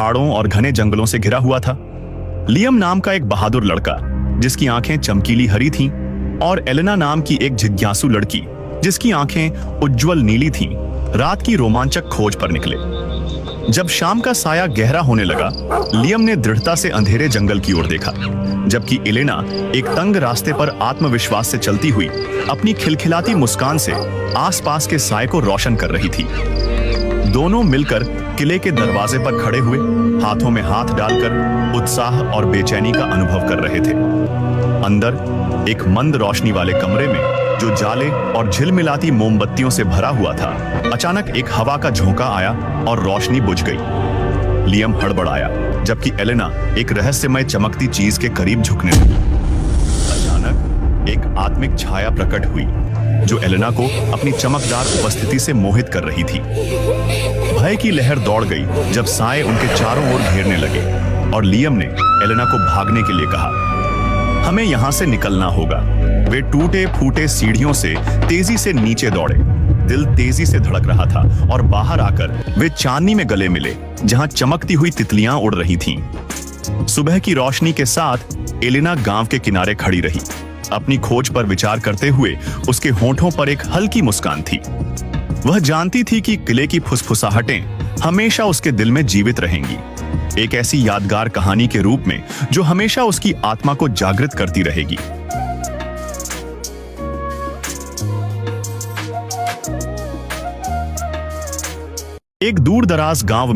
पहाड़ों और घने जंगलों से घिरा हुआ था। लियम नाम का एक बहादुर लड़का, जिसकी आंखें चमकीली हरी थीं, और एलेना नाम की एक जिज्ञासु लड़की, जिसकी आंखें उज्जवल नीली थीं, रात की रोमांचक खोज पर निकले। जब शाम का साया गहरा होने लगा, लियम ने दृढ़ता से अंधेरे जंगल की ओर देखा, जबकि एलेना एक तंग रास्ते पर आत्मविश्वास से चलती हुई अपनी खिलखिलाती मुस्कान से आसपास के साए को रोशन कर रही थी। दोनों मिलकर किले के दरवाजे पर खड़े हुए, हाथों में हाथ डालकर उत्साह और बेचैनी का अनुभव कर रहे थे। अंदर एक मंद रोशनी वाले कमरे में, जो जाले और झिलमिलाती मोमबत्तियों से भरा हुआ था, अचानक एक हवा का झोंका आया और रोशनी बुझ गई। लियम हड़बड़ाया, जबकि एलेना एक रहस्यमय चमकती चीज के करीब झुकने लगी। अचानक एक आत्मिक छाया प्रकट हुई, जो एलेना को अपनी चमकदार उपस्थिति से मोहित कर रही थी। भय की लहर दौड़ गई जब साए उनके चारों ओर घेरने लगे, और लियम ने एलेना को भागने के लिए कहा। हमें यहां से निकलना होगा। वे टूटे फूटे सीढ़ियों से तेजी से नीचे दौड़े। दिल तेजी से धड़क रहा था, और बाहर आकर वे चांदनी में गले मिले, जहां चमकती हुई तितलियां उड़ रही थीं। सुबह की रोशनी के साथ एलेना गांव के किनारे खड़ी रही। अपनी खोज पर विचार करते हुए उसके होठों पर एक हल्की मुस्कान थी। वह जानती थी कि किले की फुसफुसाहटें हमेशा उसके दिल में जीवित रहेंगी, एक ऐसी यादगार कहानी के रूप में जो हमेशा उसकी आत्मा को जागृत करती रहेगी। एक दूर दराज गांव